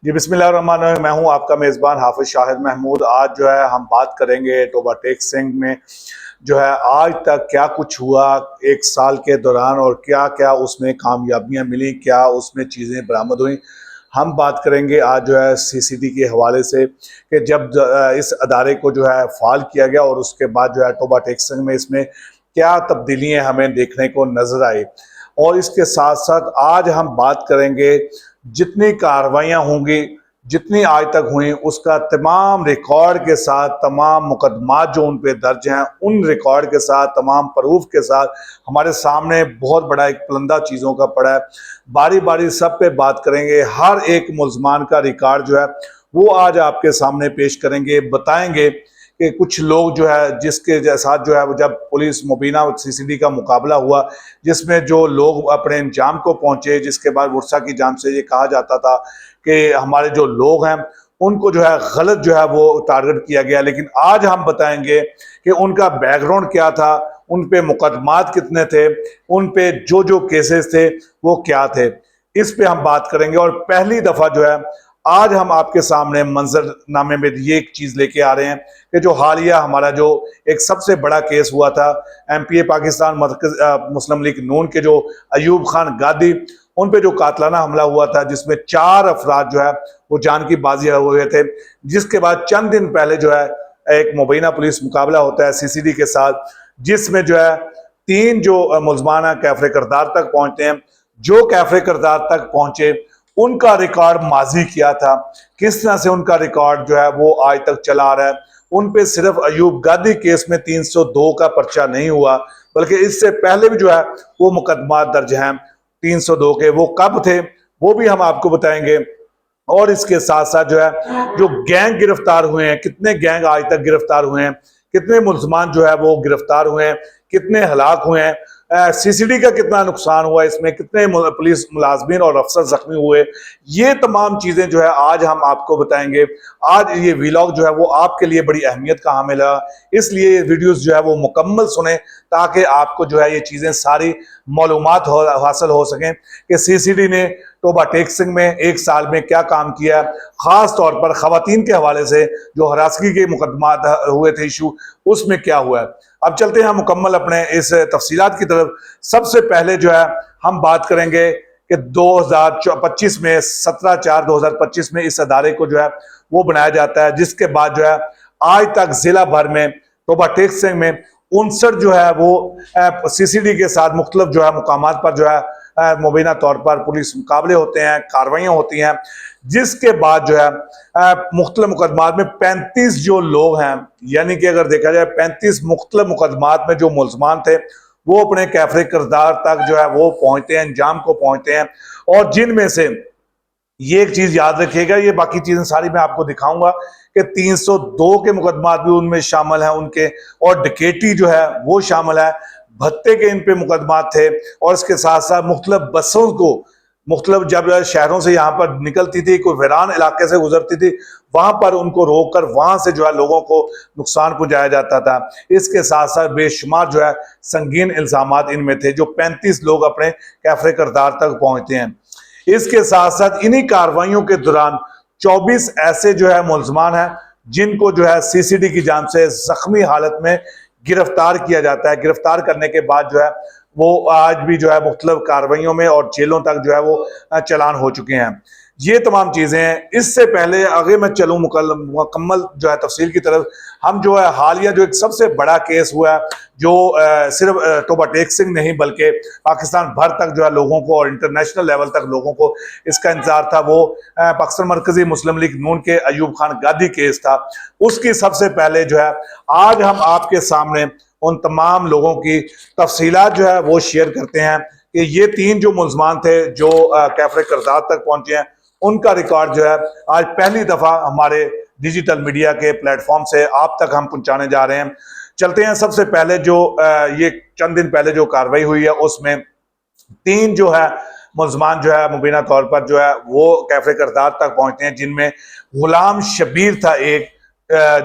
जी बिस्मिल्लाहिर्रहमानिर्रहीम। मैं हूं आपका मेज़बान हाफिज शाहिद महमूद। आज जो है हम बात करेंगे टोबा टेक सिंह में जो है आज तक क्या कुछ हुआ एक साल के दौरान और क्या क्या उसमें कामयाबियां मिली, क्या उसमें चीज़ें बरामद हुई। हम बात करेंगे आज जो है सीसीडी के हवाले से कि जब इस अदारे को जो है फाल किया गया और उसके बाद जो है टोबा टेक सिंह में इसमें क्या तब्दीलियाँ हमें देखने को नजर आई। और इसके साथ साथ आज हम बात करेंगे जितनी कार्रवाइयाँ होंगी, जितनी आज तक हुई, उसका तमाम रिकॉर्ड के साथ, तमाम मुकदमात जो उन पे दर्ज हैं उन रिकॉर्ड के साथ, तमाम प्रूफ के साथ हमारे सामने बहुत बड़ा एक पलंदा चीज़ों का पड़ा है। बारी बारी सब पे बात करेंगे, हर एक मुल्ज़मान का रिकॉर्ड जो है वो आज आपके सामने पेश करेंगे, बताएंगे कि कुछ लोग जो है जिसके साथ जो है वो जब पुलिस मुबीना और सीसीडी का मुकाबला हुआ, जिसमें जो लोग अपने अंजाम को पहुंचे, जिसके बाद वर्षा की जान से ये कहा जाता था कि हमारे जो लोग हैं उनको जो है गलत जो है वो टारगेट किया गया। लेकिन आज हम बताएंगे कि उनका बैकग्राउंड क्या था, उन पे मुकदमात कितने थे, उन पे जो जो केसेस थे वो क्या थे, इस पे हम बात करेंगे। और पहली दफा जो है आज हम आपके सामने मंजरनामे में ये एक चीज लेके आ रहे हैं कि जो हालिया हमारा जो एक सबसे बड़ा केस हुआ था एमपीए पाकिस्तान मुस्लिम लीग नून के जो अयूब खान गादी, उन पे जो कातलाना हमला हुआ था जिसमें 4 अफराद जो है वो जान की बाजी हुए थे, जिसके बाद चंद दिन पहले जो है एक मुबीना पुलिस मुकाबला होता है सीसीडी के साथ, जिसमें जो है 3 जो मुल्ज़मान कैफरे करदार तक पहुंचते हैं। जो कैफरे करदार तक पहुंचे उनका रिकॉर्ड माजी किया था, किस तरह से उनका रिकॉर्ड जो है वो आज तक चला आ रहा है। उन पे सिर्फ अयूब गादी केस में 302 का पर्चा नहीं हुआ, बल्कि इससे पहले भी जो है वो मुकदमा दर्ज हैं 302 के। वो कब थे वो भी हम आपको बताएंगे। और इसके साथ साथ जो है जो गैंग गिरफ्तार हुए हैं, कितने गैंग आज तक गिरफ्तार हुए हैं, कितने मुल्ज़मान जो है वो गिरफ्तार हुए हैं, कितने हलाक हुए हैं, सीसीडी का कितना नुकसान हुआ, इसमें कितने पुलिस मुलाजमीन और अफसर जख्मी हुए, ये तमाम चीजें जो है आज हम आपको बताएंगे। आज ये व्लॉग जो है वो आपके लिए बड़ी अहमियत का हामिल है, इसलिए ये वीडियोस जो है वो मुकम्मल सुने ताकि आपको जो है ये चीजें सारी मालूमात हासिल हो सकें कि सीसीडी ने टोबा टेक सिंह में एक साल में क्या काम किया, खास तौर पर खवातीन के हवाले से जो हरासगी के मुकदमात हुए थे इशू, उसमें क्या हुआ है। अब चलते हैं मुकम्मल अपने इस तफसीलात की तरफ। सबसे पहले जो है हम बात करेंगे कि 2025 में 17/4/2025 में इस अदारे को जो है वो बनाया जाता है, जिसके बाद जो है आज तक जिला भर में टोबा टेक सिंह में 59 जो है वो सीसीडी के साथ मुख्तलिफ जो है मुकामात पर जो है मुबीना तौर पर पुलिस मुकाबले होते हैं, कार्रवाइयाँ होती हैं, जिसके बाद जो है मुख्तलिफ मुकदमात में 35 जो लोग हैं, यानी कि अगर देखा जाए 35 मुख्तलिफ मुकदमात में जो मुल्ज़मान थे वो अपने कैफरे किरदार तक जो है वो पहुंचते हैं, अंजाम को पहुंचते हैं। और जिनमें से ये एक चीज याद रखिएगा, ये बाकी चीजें सारी मैं आपको दिखाऊंगा कि 302 के मुकदमात भी उनमें शामिल हैं उनके, और डकैती जो है वो शामिल है, भत्ते के इन पे मुकदमात थे। और इसके साथ साथ मुख्तलिफ बसों को मुख्तलिफ जब शहरों से यहाँ पर निकलती थी, कोई वीरान इलाके से गुजरती थी, वहां पर उनको रोक कर वहां से जो है लोगों को नुकसान पहुंचाया जाता था। इसके साथ साथ बेशुमार जो है संगीन इल्जामात इनमें थे जो 35 लोग अपने कैफरे किरदार तक पहुंचते हैं। इसके साथ साथ इन्हीं कार्रवाइयों के दौरान 24 ऐसे जो है मुल्ज़मान हैं जिनको जो है सीसीडी की जान से जख्मी हालत में गिरफ्तार किया जाता है। गिरफ्तार करने के बाद जो है वो आज भी जो है मुख्तलिफ कार्रवाइयों में और जेलों तक जो है वो चलान हो चुके हैं। ये तमाम चीजें हैं। इससे पहले आगे मैं चलूँ मुकम्मल जो है तफसील की तरफ, हम जो है हालिया जो एक सबसे बड़ा केस हुआ है जो सिर्फ टोबा टेक सिंह नहीं बल्कि पाकिस्तान भर तक जो है लोगों को और इंटरनेशनल लेवल तक लोगों को इसका इंतजार था, वो पाकिस्तान मरकजी मुस्लिम लीग नून के अयूब खान गादी केस था। उसकी सबसे पहले जो है आज हम आपके सामने उन तमाम लोगों की तफसीलात जो है वो शेयर करते हैं कि ये 3 जो मुल्ज़मान थे जो कैफरे किरदार तक पहुंचे हैं, उनका रिकॉर्ड जो है आज पहली दफा हमारे डिजिटल मीडिया के प्लेटफॉर्म से आप तक हम पहुंचाने जा रहे हैं। चलते हैं सबसे पहले जो ये चंद दिन पहले जो कार्रवाई हुई है उसमें 3 जो है मुल्ज़मान जो है मुबीना तौर पर जो है वो कैफरे किरदार तक पहुंचते हैं, जिनमें गुलाम शबीर था एक,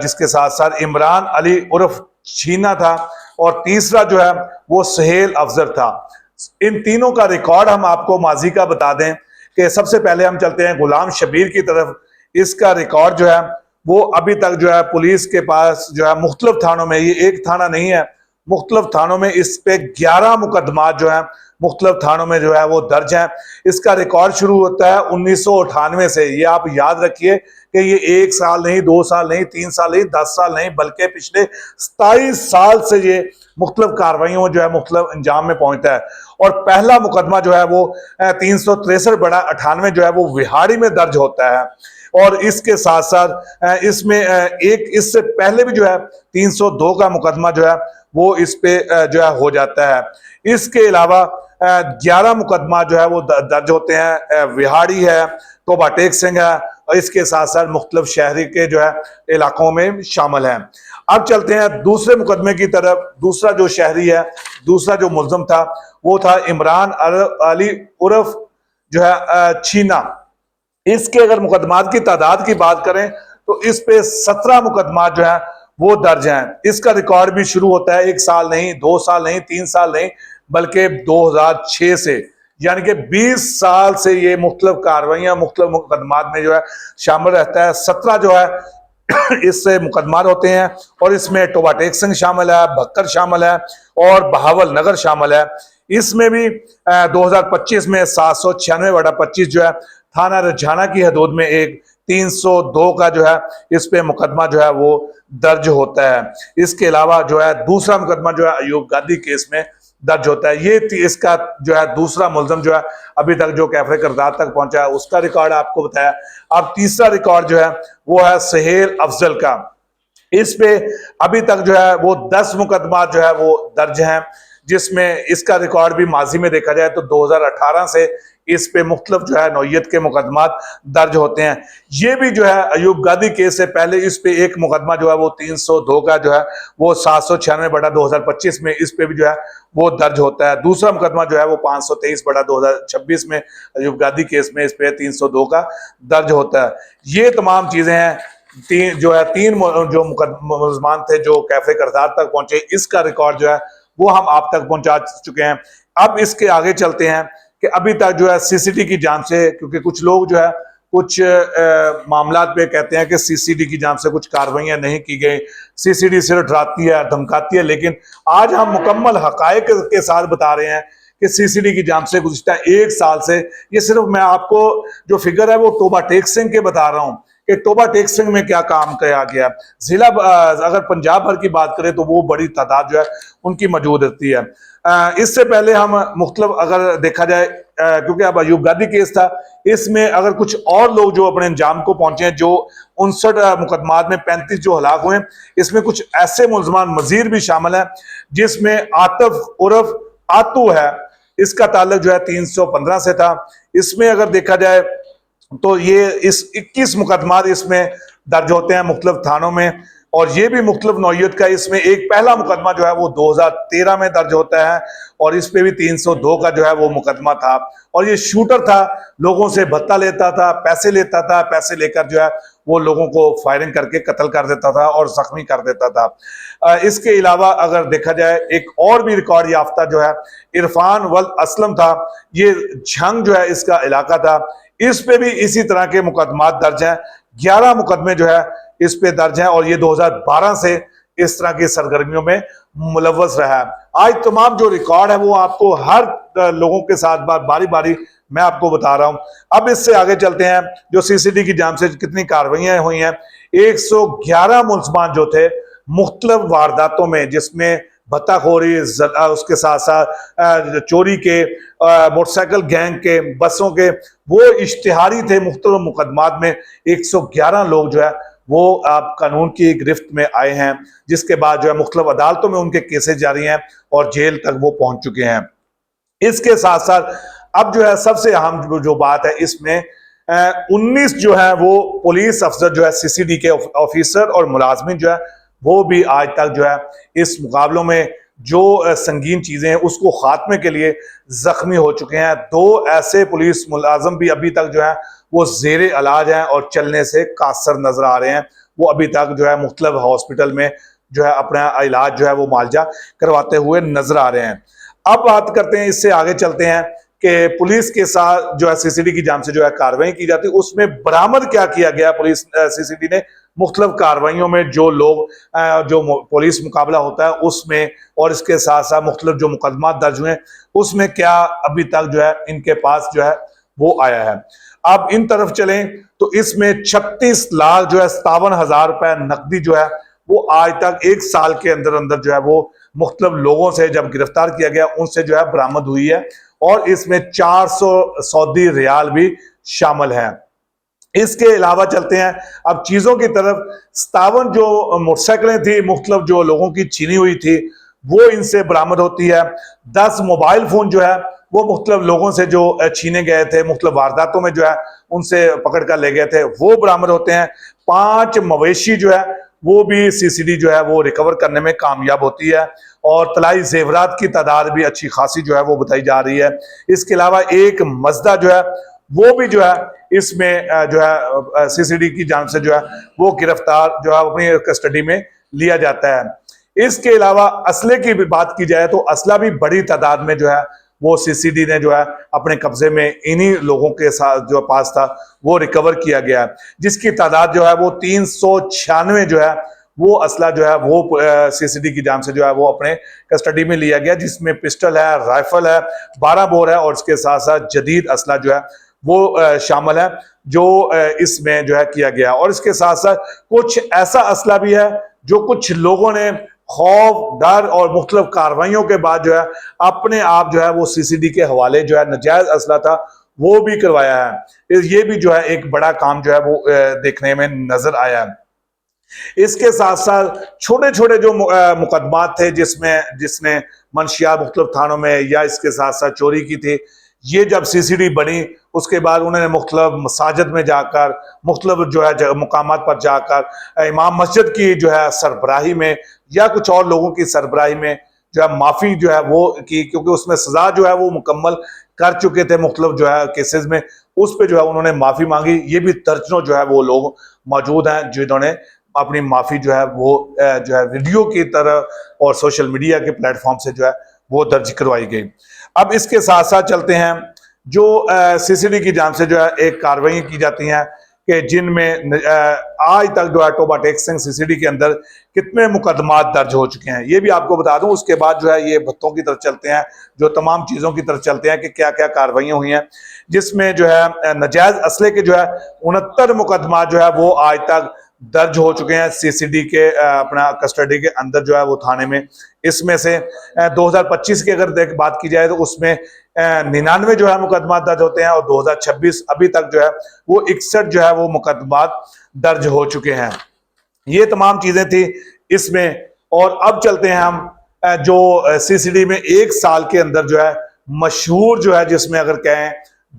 जिसके साथ साथ इमरान अली उर्फ छीना था, और तीसरा जो है वो सुहेल अफजर था। इन तीनों का रिकॉर्ड हम आपको माजी का बता दें कि सबसे पहले हम चलते हैं गुलाम शबीर की तरफ। इसका रिकॉर्ड जो है वो अभी तक जो है पुलिस के पास जो है मुख्तलिफ थानों में, ये एक थाना नहीं है, मुख्तलिफ थानों में इस पे 11 मुकदमा जो है मुख्तलिफ थानों में जो है वो दर्ज है। इसका रिकॉर्ड शुरू होता है 1998 से। ये आप याद रखिए कि ये 1 साल नहीं, 2 साल नहीं, 3 साल नहीं, 10 साल नहीं, बल्कि पिछले 27 साल से ये मुख्तलिफ कार्रवाइयों जो है मुख्तलिफ अंजाम में पहुंचता है। और पहला मुकदमा जो है वो 363/98 जो है वो विहाड़ी में दर्ज होता है। और इसके साथ साथ इसमें एक इससे पहले भी जो है 302 का मुकदमा जो है वो इस पे जो है हो जाता है। इसके अलावा 11 मुकदमा जो है वो दर्ज होते हैं। विहाड़ी है, तोबा टेक सिंह है, और इसके साथ साथ मुख्तलिफ शहरी के जो है इलाकों में शामिल हैं। अब चलते हैं दूसरे मुकदमे की तरफ। दूसरा जो शहरी है, दूसरा जो मुल्ज़म था वो था इमरान अली उर्फ जो है छीना। इसके अगर मुकदमात की तादाद की बात करें तो इस पे 17 मुकदमा जो है वो दर्ज हैं। इसका रिकॉर्ड भी शुरू होता है 1 साल नहीं, 2 साल नहीं, 3 साल नहीं, बल्कि 2006 से, यानी कि 20 साल से ये मुख्तलिफ कार्रवाइयां मुख्तलिफ मुकदमात में जो है शामिल रहता है। 17 जो है इससे मुकदमा होते हैं और इसमें टोबा टेक सिंह शामिल है, भक्कर शामिल है और बहावल नगर शामिल है। इसमें भी 2025 में 796/25 जो है थाना रजाना की हदूद में एक 302 का जो है इस पे मुकदमा जो है वो दर्ज होता है। इसके अलावा जो है दूसरा मुकदमा जो है अयूब गादी केस में दर्ज होता है। ये इसका जो है दूसरा मुल्ज़म जो है अभी तक जो कैफे करदार तक पहुंचा है उसका रिकॉर्ड आपको बताया। अब तीसरा रिकॉर्ड जो है वो है सहेल अफजल का। इस पे अभी तक जो है वो 10 मुकदमा जो है वो दर्ज हैं, जिसमें इसका रिकॉर्ड भी माजी में देखा जाए तो 2018 से इस पे मुख्तलिफ जो है नौयत के मुकदमात दर्ज होते हैं। ये भी जो है अयूब गादी केस से पहले इस पे एक मुकदमा जो है वो 302 का जो है वो 796/2025 में इस पे भी जो है वो दर्ज होता है। दूसरा मुकदमा जो है वो 523/2026 में अयूब गादी केस में इस पे 302 का दर्ज होता है। ये तमाम चीजें हैं। तीन जो मुलजमान थे जो कैफे करतार तक पहुंचे, इसका रिकॉर्ड जो है वो हम आप तक पहुंचा चुके हैं। अब इसके आगे चलते हैं कि अभी तक जो है सीसीडी की जांच से, क्योंकि कुछ लोग जो है कुछ मामलात पे कहते हैं कि सीसीडी की जांच से कुछ कार्रवाइयां नहीं की गई, सीसीडी सिर्फ डराती है, धमकाती है, लेकिन आज हम मुकम्मल हकायक के साथ बता रहे हैं कि सीसीडी की जांच से गुज़िश्ता 1 साल से, ये सिर्फ मैं आपको जो फिगर है वो टोबा टेक सिंह के बता रहा हूँ कि टोबा टेक सिंह में क्या काम किया गया। जिला अगर पंजाब भर की बात करें तो वो बड़ी तादाद जो है उनकी मौजूद रहती है। इससे पहले हम मुख्तलिफ अगर देखा जाए, क्योंकि अब अयूब गादी केस था, इसमें अगर कुछ और लोग जो अपने अंजाम को पहुंचे हैं, जो 59 मुकदमात में 35 जो हलाक हुए, इसमें कुछ ऐसे मुल्ज़मान मजीद भी शामिल हैं, जिसमें आतिफ उर्फ आतू है, इसका ताल्लुक जो है 315 से था। इसमें अगर देखा जाए तो ये इस 21 मुकदमात इसमें दर्ज होते हैं मुख्तलिफ थानों में, और ये भी मुख्तलिफ नौयत का। इसमें एक पहला मुकदमा जो है वो 2013 में दर्ज होता है और इस पे भी 302 का जो है वो मुकदमा था। और ये शूटर था, लोगों से भत्ता लेता था, पैसे लेता था, पैसे लेकर जो है वो लोगों को फायरिंग करके कत्ल कर देता था और जख्मी कर देता था। इसके अलावा अगर देखा जाए एक और भी रिकॉर्ड याफ्ता जो है इरफान वल्द असलम था, ये झंग जो है इसका इलाका था, इस पे भी इसी तरह के मुकदमात दर्ज हैं। 11 मुकदमे जो है इस पे दर्ज हैं और ये 2012 से इस तरह की सरगर्मियों में मुलव्वस रहा है। आज तमाम जो रिकॉर्ड है वो आपको हर लोगों के साथ बारी बारी मैं आपको बता रहा हूं। अब इससे आगे चलते हैं, जो सीसीडी की जांच से कितनी कार्रवाइयां हुई हैं। 111 मुल्ज़मान जो थे मुख्तलिफ वारदातों में, जिसमें भत्ताखोरी, उसके साथ साथ चोरी के, मोटरसाइकिल गैंग के, बसों के, वो इश्तिहारी थे। मुख्तलिफ मुकदमात में 111 लोग जो है वो आप कानून की गिरफ्त में आए हैं, जिसके बाद जो है मुख्तलिफ अदालतों में उनके केसेस जारी हैं और जेल तक वो पहुंच चुके हैं। इसके साथ साथ अब जो है सबसे अहम जो बात है, इसमें 19 जो है वो पुलिस अफसर जो है, सीसीडी के ऑफिसर और मुलाजमिन जो है वो भी आज तक जो है इस मुकाबलों में जो संगीन चीजें हैं उसको खात्मे के लिए जख्मी हो चुके हैं। 2 ऐसे पुलिस मुलाजम भी अभी तक जो है वो जेर इलाज हैं और चलने से कासर नजर आ रहे हैं। वो अभी तक जो है मुख्तलिफ हॉस्पिटल में जो है अपना इलाज जो है वो मुआवजा करवाते हुए नजर आ रहे हैं। अब बात करते हैं, इससे आगे चलते हैं कि पुलिस के साथ जो है सीसीडी की जांच से जो है कार्रवाई की जाती है, उसमें बरामद क्या किया गया पुलिस सीसीडी ने मुख्तलिफ कार्रवाइयों में, जो लोग जो पुलिस मुकाबला होता है उसमें, और इसके साथ साथ मुख्तलिफ जो मुकदमा दर्ज हुए उसमें क्या अभी तक जो है इनके पास जो है वो आया है। अब इन तरफ चलें तो इसमें 36 लाख जो है 57,000 रुपए नकदी जो है वो आज तक एक साल के अंदर अंदर जो है वो मुख्तलिफ लोगों से जब गिरफ्तार किया गया उनसे जो है बरामद हुई है, और इसमें 400 सऊदी रियाल भी शामिल हैं। इसके अलावा चलते हैं अब चीजों की तरफ। 57 जो मोटरसाइकिलें थी मुख्तलिफ जो लोगों की छीनी हुई थी वो इनसे बरामद होती है। 10 मोबाइल फोन जो है वो मुख्तलिफ लोगों से जो छीने गए थे मुख्तलिफ वारदातों में जो है उनसे पकड़ कर ले गए थे वो बरामद होते हैं। 5 मवेशी जो है वो भी सीसीडी जो है वो रिकवर करने में कामयाब होती है, और तलाई जेवरात की तादाद भी अच्छी खासी जो है वो बताई जा रही है। इसके अलावा एक मजदा जो है वो भी जो है इसमें जो है सीसीडी की जांच से जो है वो गिरफ्तार जो है अपनी कस्टडी में लिया जाता है। इसके अलावा असले की भी बात की जाए तो असला भी बड़ी तादाद में जो है वो सीसीडी ने जो है अपने कब्जे में इन्हीं लोगों के साथ जो पास था वो रिकवर किया गया है, जिसकी तादाद जो है वो 396 जो है वो असला जो है वो सीसीडी की जांच से जो है वो अपने कस्टडी में लिया गया, जिसमें पिस्टल है, राइफल है, 12 बोर है, और इसके साथ साथ जदीद असला जो है वो शामिल है जो इसमें जो है किया गया। और इसके साथ साथ कुछ ऐसा असला भी है जो कुछ लोगों ने खौफ, डर और मुख्तलिफ कार्रवाइयों के बाद जो है अपने आप जो है वो सीसीडी के हवाले जो है नजायज असला था वो भी करवाया है। ये भी जो है एक बड़ा काम जो है वो देखने में नजर आया है। इसके साथ साथ छोटे छोटे जो मुकदमात थे जिसने मंशियात मुख्तलिफ थानों में या इसके साथ साथ चोरी की थी, ये जब सीसीडी बनी उसके बाद उन्होंने मुख्तलिफ मसाजिद में जाकर मुख्तलिफ जो है मुकामात पर जाकर इमाम मस्जिद की जो है सरबराही में या कुछ और लोगों की सरबराही में जो है माफी जो है वो की, क्योंकि उसमें सजा जो है वो मुकम्मल कर चुके थे मुख्तलिफ जो है केसेस में, उस पर जो है उन्होंने माफी मांगी। ये भी दर्जनों जो है वो लोग मौजूद हैं जिन्होंने अपनी माफी जो है वो जो है वीडियो की तरह और सोशल मीडिया के प्लेटफॉर्म से जो है वो दर्ज करवाई गई। अब इसके साथ साथ चलते हैं जो सीसीडी की जांच से जो है एक कार्रवाई की जाती हैं कि जिनमें आज तक जो है टोबा टेक सिंह सीसीडी के अंदर कितने मुकदमात दर्ज हो चुके हैं ये भी आपको बता दूं। उसके बाद जो है ये भत्तों की तरफ चलते हैं, जो तमाम चीज़ों की तरफ चलते हैं कि क्या क्या कार्रवाइयाँ हुई हैं, जिसमें जो है नजायज असले के जो है 69 मुकदमा जो है वो आज तक दर्ज हो चुके हैं सीसीडी के अपना कस्टडी के अंदर जो है वो थाने में। इसमें से 2025 की अगर बात की जाए तो उसमें 99 जो है मुकदमा दर्ज होते हैं, और 2026 अभी तक जो है वो 61 जो है वो मुकदमा दर्ज हो चुके हैं। ये तमाम चीजें थी इसमें। और अब चलते हैं हम जो सीसीडी में एक साल के अंदर जो है मशहूर जो है, जिसमें अगर कहें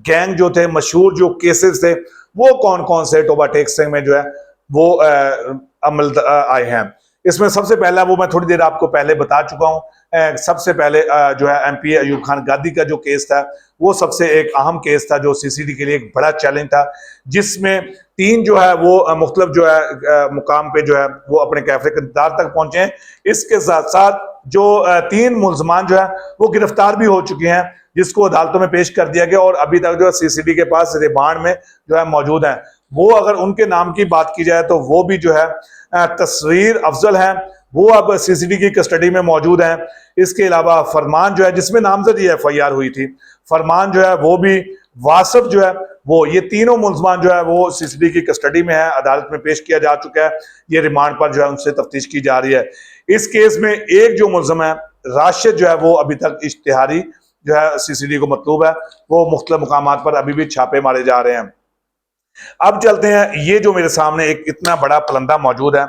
गैंग जो थे, मशहूर जो केसेस थे वो कौन कौन से टोबा टेक सिंह में जो है वो अमल आए हैं। इसमें सबसे पहला वो मैं थोड़ी देर आपको पहले बता चुका हूं। सबसे पहले जो है एमपी अयूब खान गादी का जो केस था वो सबसे एक अहम केस था जो सीसीडी के लिए एक बड़ा चैलेंज था, जिसमें 3 जो है वो मुख्तलिफ जो है मुकाम पे जो है वो अपने कैफे के इंतजार तक पहुंचे हैं। इसके साथ साथ जो 3 मुलजमान जो है वो गिरफ्तार भी हो चुके हैं, जिसको अदालतों में पेश कर दिया गया और अभी तक जो है सीसीडी के पास रिमांड में जो है मौजूद है। वो अगर उनके नाम की बात की जाए तो वो भी जो है तस्वीर अफजल हैं, वो अब सीसीडी की कस्टडी में मौजूद हैं। इसके अलावा फरमान जो है जिसमें नामजद ये एफआईआर हुई थी, फरमान जो है वो भी, वासिफ जो है वो, ये तीनों मुलजमान जो है वो सीसीडी की कस्टडी में है, अदालत में पेश किया जा चुका है, ये रिमांड पर जो है उनसे तफ्तीश की जा रही है। इस केस में एक जो मुलजम है राशिद जो है वो अभी तक इश्तिहारी जो है सीसीडी को मतलूब है, वो मुख्तलिफ मुकामात पर अभी भी छापे मारे जा रहे हैं। अब चलते हैं, ये जो मेरे सामने एक इतना बड़ा पलंदा मौजूद है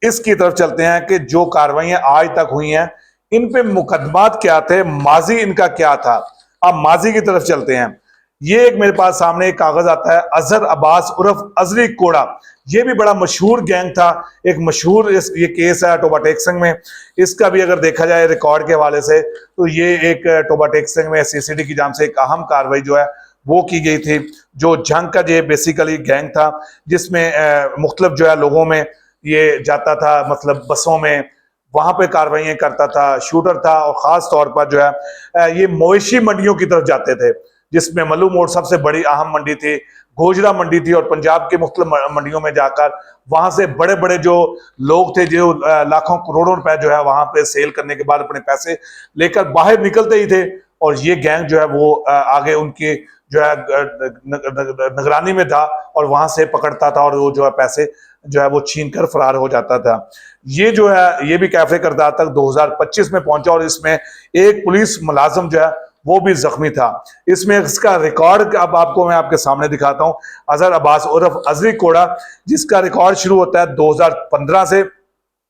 इसकी तरफ चलते हैं कि जो कार्रवाइयां आज तक हुई हैं इन पे मुकदमात क्या थे, माजी इनका क्या था। अब माजी की तरफ चलते हैं। ये एक मेरे पास सामने एक कागज आता है, अजहर अब्बास उर्फ अजरी कोड़ा, ये भी बड़ा मशहूर गैंग था, एक मशहूर ये केस है टोबा टेक सिंह में। इसका भी अगर देखा जाए रिकॉर्ड के हवाले से तो ये एक टोबा टेक सिंह में सीसीडी की जांच से एक अहम कार्रवाई जो है वो की गई थी। जो जंग का ये बेसिकली गैंग था जिसमें मुख्तलिफ जो है लोगों में ये जाता था, मतलब बसों में वहां पे कार्रवाइयां करता था, शूटर था। और खास तौर पर जो है ये मवेशी मंडियों की तरफ जाते थे, जिसमें मल्लू मोड़ सबसे बड़ी अहम मंडी थी, गोजरा मंडी थी, और पंजाब के मुख्तलिफ मंडियों में जाकर वहां से बड़े बड़े जो लोग थे, जो लाखों करोड़ों रुपए जो है वहां पे सेल करने के बाद अपने पैसे लेकर बाहर निकलते ही थे। और ये गैंग जो है वो आगे उनकी जो है निगरानी में था और वहां से पकड़ता था और वो जो है पैसे जो है वो छीन कर फरार हो जाता था। ये जो है ये भी कैफे करदार तक 2025 में पहुंचा और इसमें एक पुलिस मुलाजिम जो है वो भी जख्मी था। इसमें इसका रिकॉर्ड अब आपको मैं आपके सामने दिखाता हूं। अजहर अब्बास उर्फ अजरी कोड़ा, जिसका रिकॉर्ड शुरू होता है 2015 से।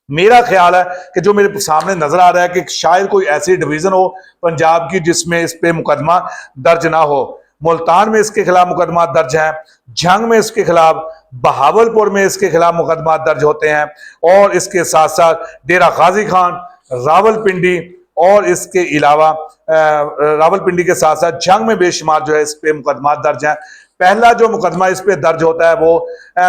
मेरा ख्याल है कि जो मेरे सामने नजर आ रहा है कि शायद कोई ऐसी डिवीजन हो पंजाब की जिसमें इस पे मुकदमा दर्ज ना हो। मुल्तान में इसके खिलाफ मुकदमा दर्ज है, झंग में इसके खिलाफ, बहावलपुर में इसके खिलाफ मुकदमा दर्ज होते हैं, और इसके साथ साथ डेरा गाजी खान, रावलपिंडी, और इसके अलावा रावलपिंडी के साथ साथ झंग में बेशुमार जो है इस पे मुकदमा दर्ज है। पहला जो मुकदमा इस पे दर्ज होता है वो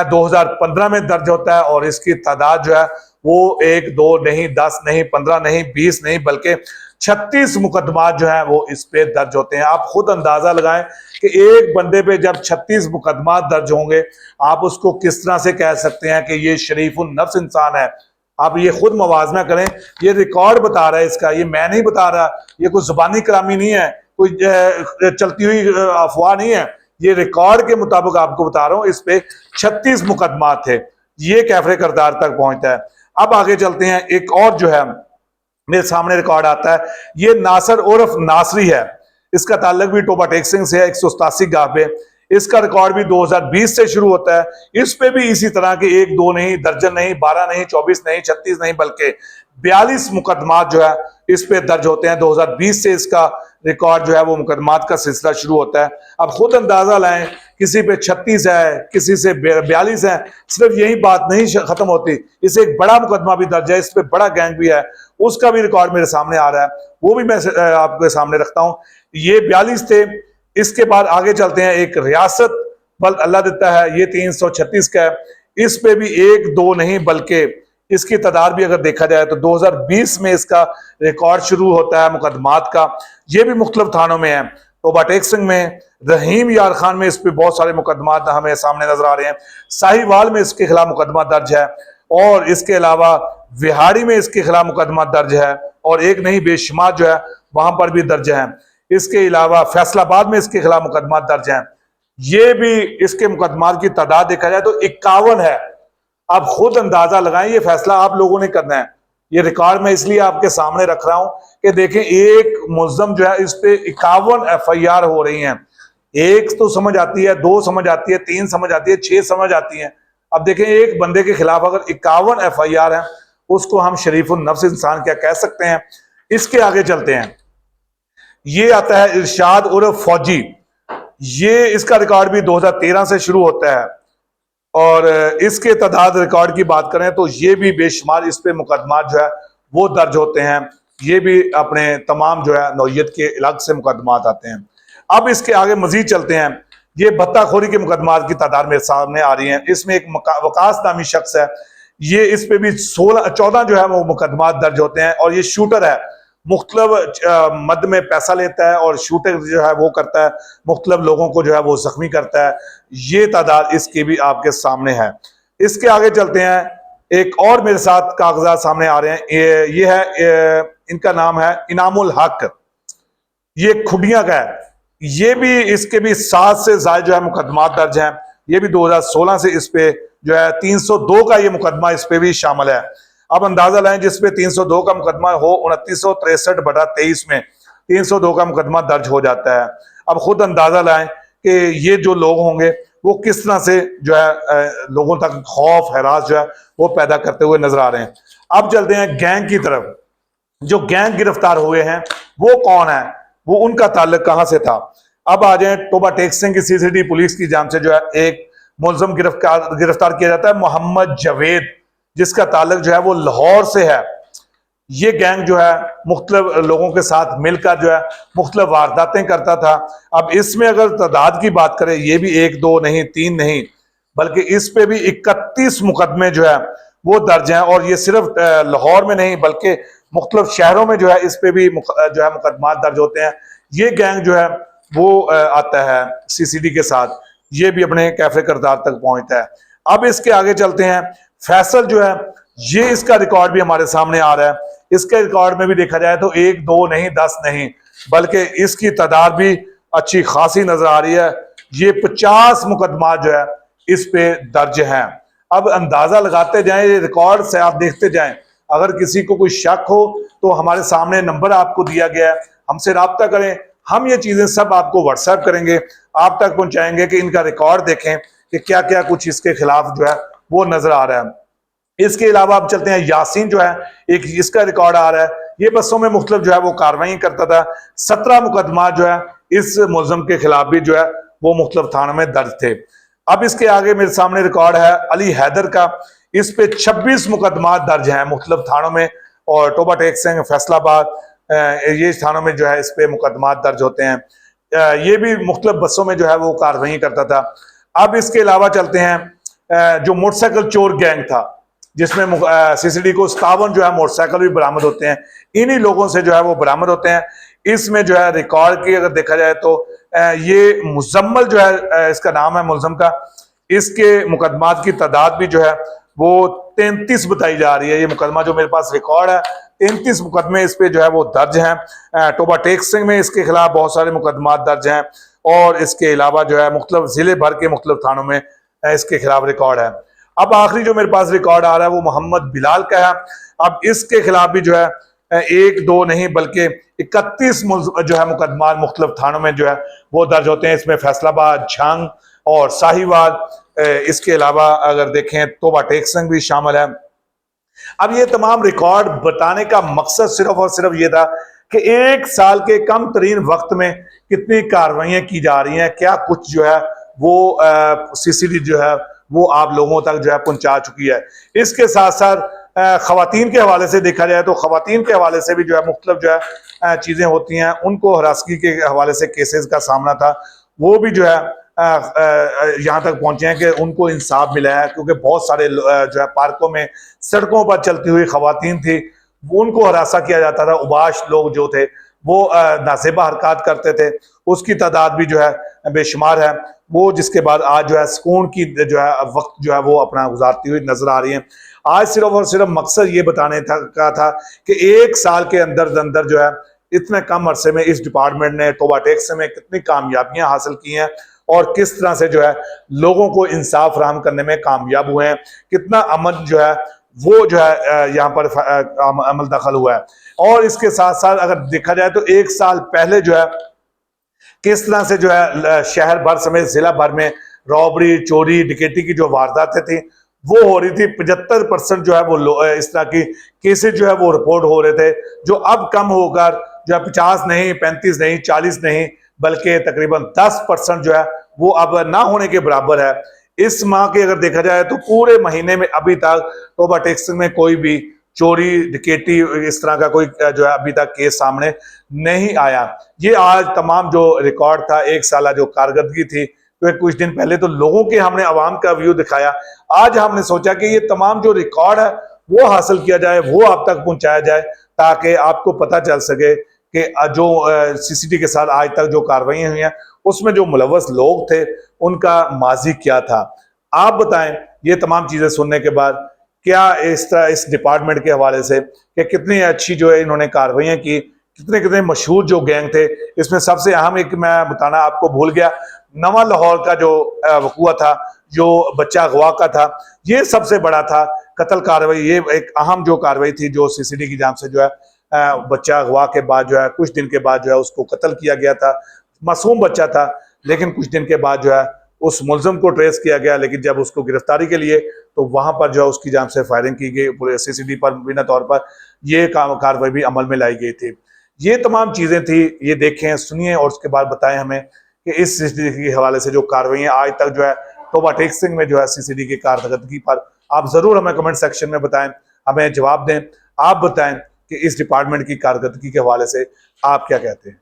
2015 में दर्ज होता है, और इसकी तादाद जो है वो 1 2 नहीं, 10 नहीं, 15 नहीं, 20 नहीं, बल्कि 36 मुकदमा जो है वो इस पे दर्ज होते हैं। आप खुद अंदाजा लगाएं कि एक बंदे पे जब 36 मुकदमा दर्ज होंगे, आप उसको किस तरह से कह सकते हैं कि ये शरीफुन नफ्स इंसान है। आप ये खुद मवाजना करें। ये रिकॉर्ड बता रहा है इसका, ये मैं नहीं बता रहा, ये कोई जुबानी कलामी नहीं है, कोई चलती हुई अफवाह नहीं है, ये रिकॉर्ड के मुताबिक आपको बता रहा हूं। इस पे 36 मुकदमा थे। ये कैफरे करदार तक पहुंचता है। अब आगे चलते हैं। एक और जो है मेरे सामने रिकॉर्ड आता है, ये नासर उर्फ नासरी है। इसका ताल्लुक भी टोबा टेक सिंह से है, 187 गाह पे। इसका रिकॉर्ड भी 2020 से शुरू होता है। इस पे भी इसी तरह के 1 2 नहीं, दर्जन नहीं, 12 नहीं, 24 नहीं, 36 नहीं, बल्कि 42 मुकदमात जो है इस पे दर्ज होते हैं। 2020 से इसका रिकॉर्ड जो है वो मुकदमात का सिलसिला शुरू होता है। अब खुद अंदाजा लाएं, किसी पे 36 है, किसी से 42 है। सिर्फ यही बात नहीं खत्म होती, इसे एक बड़ा मुकदमा भी दर्ज है, इस पे बड़ा गैंग भी है, उसका भी रिकॉर्ड मेरे सामने आ रहा है, वो भी मैं आपके सामने रखता हूं। ये 42 थे। इसके बाद आगे चलते हैं। एक रियासत बल अल्लाह देता है, ये 336 का है। इस पे भी 1 2 नहीं, बल्कि इसकी तादाद भी अगर देखा जाए तो 2020 में इसका रिकॉर्ड शुरू होता है मुकदमात का। ये भी मुख्तलिफ थानों में है। टोबा टेक सिंह में, रहीम यार खान में इस पे बहुत सारे मुकदमात हमें सामने नजर आ रहे हैं। साहिवाल में इसके खिलाफ मुकदमा दर्ज है, और इसके अलावा विहाड़ी में इसके खिलाफ मुकदमा दर्ज है, और एक नहीं बेशुमार जो है वहां पर भी दर्ज है। इसके अलावा फैसलाबाद में इसके खिलाफ मुकदमा दर्ज है। ये भी इसके मुकदमात की तादाद देखा जाए तो 51 है। आप खुद अंदाजा लगाएं, ये फैसला आप लोगों ने करना है। ये रिकॉर्ड मैं इसलिए आपके सामने रख रहा हूं कि देखें, एक मुल्ज़म जो है इस पे 51 FIR हो रही हैं। एक तो समझ आती है, 2 समझ आती है, 3 समझ आती है, 6 समझ आती है। अब देखें, एक बंदे के खिलाफ अगर 51 FIR है, उसको हम शरीफुन नफ्स इंसान क्या कह सकते हैं। इसके आगे चलते हैं। ये आता है इरशाद उर्फ फौजी। ये इसका रिकॉर्ड भी 2013 से शुरू होता है, और इसके तादाद रिकॉर्ड की बात करें तो ये भी बेशुमार इस पे मुकदमा जो है वो दर्ज होते हैं। ये भी अपने तमाम जो है नौयत के अलग से मुकदमात आते हैं। अब इसके आगे मजीद चलते हैं। ये भत्ताखोरी के मुकदमात की तादाद मेरे सामने आ रही है। इसमें एक वकास नामी शख्स है, ये इस पे भी 14 जो है वो मुकदमात दर्ज होते हैं, और ये शूटर है, मुख्तलिफ मद में पैसा लेता है और शूटर जो है वो करता है, मुख्तलिफ लोगों को जो है वो जख्मी करता है। ये तादाद इसकी भी आपके सामने है। इसके आगे चलते हैं। एक और मेरे साथ कागजात सामने आ रहे हैं। ये है, इनका नाम है इनामुल हक, ये खुडिया का है। ये भी इसके भी 7 से ज्यादा जो है मुकदमात दर्ज हैं। ये भी 2016 से इस पे जो है 302 का ये मुकदमा इस पे भी शामिल है। अब अंदाजा लाएं, जिसपे 302 का मुकदमा हो 2963/23 में 302 का मुकदमा दर्ज हो जाता है। अब खुद अंदाजा लाएं कि ये जो लोग होंगे वो किस तरह से जो है लोगों तक खौफ हैरास जो है वो पैदा करते हुए नजर आ रहे हैं। अब चलते हैं गैंग की तरफ। जो गैंग गिरफ्तार हुए हैं वो कौन है, वो उनका ताल्लुक कहां से था। अब आ जाए टोबा टेक सिंह की CCD पुलिस की जानिब से जो है एक मुलजम गिरफ्तार किया जाता है, मोहम्मद जवेद, जिसका ताल्लुक जो है वो लाहौर से है। ये गैंग जो है मुख्तलिफ लोगों के साथ मिलकर जो है मुख्तलिफ वारदातें करता था। अब इसमें अगर तादाद की बात करें, ये भी 1 2 नहीं, 3 नहीं, बल्कि इस पे भी 31 मुकदमे जो है वो दर्ज हैं। और ये सिर्फ लाहौर में नहीं बल्कि मुख्तलिफ शहरों में जो है इस पे भी जो है मुकदमा दर्ज होते हैं। ये गैंग जो है वो आता है सीसीडी के साथ, ये भी अपने कैफे करतार तक पहुंचता है। अब इसके आगे चलते हैं। फैसल जो है ये इसका रिकॉर्ड भी हमारे सामने आ रहा है। इसके रिकॉर्ड में भी देखा जाए तो 1 2 नहीं 10 नहीं बल्कि इसकी तादाद भी अच्छी खासी नजर आ रही है। ये 50 मुकदमा जो है इस पे दर्ज हैं। अब अंदाजा लगाते जाएं, ये रिकॉर्ड से आप देखते जाएं। अगर किसी को कोई शक हो तो हमारे सामने नंबर आपको दिया गया है, हमसे राब्ता करें। हम ये चीजें सब आपको व्हाट्सएप करेंगे, आप तक पहुंचाएंगे कि इनका रिकॉर्ड देखें कि क्या क्या कुछ इसके खिलाफ जो है वो नजर आ रहा है। इसके अलावा आप चलते हैं, यासीन जो है एक इसका रिकॉर्ड आ रहा है। ये बसों में मुख्तलिफ जो है वो कार्रवाई करता था। 17 मुकदमा जो है इस मुलजम के खिलाफ भी जो है वो मुख्तलिफ थानों में दर्ज थे। अब इसके आगे मेरे सामने रिकॉर्ड है अली हैदर का। इस पे 26 मुकदमा दर्ज हैं मुख्तलिफ थानों में, और टोबा टेक सिंह, फैसलाबाद, ये थानों में जो है इस पे मुकदमा दर्ज होते हैं। ये भी मुख्तलिफ बसों में जो है वो कार्रवाई करता था। अब इसके अलावा चलते हैं, जो मोटरसाइकिल चोर गैंग था जिसमें सीसीडी को 57 जो है मोटरसाइकिल भी बरामद होते हैं, इन्हीं लोगों से जो है वो बरामद होते हैं। इसमें जो है रिकॉर्ड की अगर देखा जाए तो ये मुजम्मल जो है इसका नाम है मुलजम का, इसके मुकदमात की तादाद भी जो है वो 33 बताई जा रही है। ये मुकदमा जो मेरे पास रिकॉर्ड है, 33 मुकदमे इस पे जो है वो दर्ज हैं। टोबा टेक सिंह में इसके खिलाफ बहुत सारे मुकदमात दर्ज हैं, और इसके अलावा जो है मुख्तलिफ जिले भर के मुख्तलिफ थानों में इसके खिलाफ रिकॉर्ड है। अब आखिरी जो मेरे पास रिकॉर्ड आ रहा है वो मोहम्मद बिलाल का है। अब इसके खिलाफ भी जो है 1 2 नहीं बल्कि 31 जो है मुकदमा मुख्तलिफ थानों में जो है वो दर्ज होते हैं। इसमें फैसलाबाद, झंग और साहिवाल, इसके अलावा अगर देखें तोबा टेक सिंह भी शामिल है। अब ये तमाम रिकॉर्ड बताने का मकसद सिर्फ और सिर्फ ये था कि 1 साल के कम तरीन वक्त में कितनी कार्रवाइयां की जा रही हैं, क्या कुछ जो है वो सीसीडी जो है वो आप लोगों तक जो है पहुंचा चुकी है। इसके साथ साथ खवातीन के हवाले से देखा जाए तो खवातीन के हवाले से भी जो है मुख्तलिफ जो है चीजें होती हैं। उनको हरासगी के हवाले से केसेस का सामना था, वो भी जो है यहाँ तक पहुंचे हैं कि उनको इंसाफ मिला है, क्योंकि बहुत सारे जो है पार्कों में सड़कों पर चलती हुई खवातीन थी, उनको हरासा किया जाता था। उबाश लोग जो थे वो नासेबा हरकत करते थे, उसकी तादाद भी जो है बेशुमार है। वो जिसके बाद आज जो है सुकून की जो है वक्त जो है वो अपना गुजारती हुई नजर आ रही है। आज सिर्फ और सिर्फ मकसद ये बताने का था कि 1 साल के अंदर जो है इतने कम अरसे में इस डिपार्टमेंट ने टोबा टेक सिंह में कितनी कामयाबियां हासिल की हैं, और किस तरह से जो है लोगों को इंसाफ फराहम करने में कामयाब हुए हैं, कितना अमन जो है वो जो है यहाँ पर अमल दखल हुआ है। और इसके साथ साथ अगर देखा जाए तो 1 साल पहले जो है किस तरह से जो है शहर भर समेत जिला भर में रॉबरी, चोरी, डकैती की जो वारदातें थी वो हो रही थी। 75% जो है वो इस तरह की केसेस जो है वो रिपोर्ट हो रहे थे, जो अब कम होकर जो है 50 नहीं, 35 नहीं, 40 नहीं बल्कि तकरीबन 10% जो है वो अब ना होने के बराबर है। इस माह के अगर देखा जाए तो पूरे महीने में अभी तक टोबा टेक सिंह में कोई भी चोरी, डकैती, इस तरह का कोई जो है अभी तक केस सामने नहीं आया। ये आज तमाम जो रिकॉर्ड था 1 साल जो कारकर्दगी थी, तो कुछ दिन पहले तो लोगों के हमने आवाम का व्यू दिखाया। आज हमने सोचा कि ये तमाम जो रिकॉर्ड है वो हासिल किया जाए, वो आप तक पहुंचाया जाए, ताकि आपको पता चल सके कि जो सीसीडी के साथ आज तक जो कार्रवाइयां हुई हैं उसमें जो मुलव्वस लोग थे उनका माजी क्या था। आप बताएं ये तमाम चीजें सुनने के बाद क्या इस तरह इस डिपार्टमेंट के हवाले से कि कितनी अच्छी जो है इन्होंने कार्रवाइयां की, कितने कितने मशहूर जो गैंग थे। इसमें सबसे अहम एक मैं बताना आपको भूल गया, नवा लाहौर का जो वक़ुआ था, जो बच्चा अगवा का था, ये सबसे बड़ा था कत्ल कार्रवाई। ये एक अहम जो कार्रवाई थी जो सीसीडी की जांच से जो है बच्चा अगवा के बाद जो है कुछ दिन के बाद जो है उसको कत्ल किया गया था। मासूम बच्चा था, लेकिन कुछ दिन के बाद जो है उस मुलजम को ट्रेस किया गया, लेकिन जब उसको गिरफ्तारी के लिए तो वहां पर जो है उसकी जान से फायरिंग की गई पूरे सीसीडी पर, बिना तौर पर ये कार्रवाई भी अमल में लाई गई थी। ये तमाम चीजें थी, ये देखें, सुनिए और उसके बाद बताएं हमें कि इस सीसीडी के हवाले से जो कार्रवाइयां आज तक जो है टोबा टेक सिंह में जो है सीसीडी की कारकर्दगी पर आप जरूर हमें कमेंट सेक्शन में बताएं, हमें जवाब दें। आप बताएं कि इस डिपार्टमेंट की कारकर्दगी के हवाले से आप क्या कहते हैं।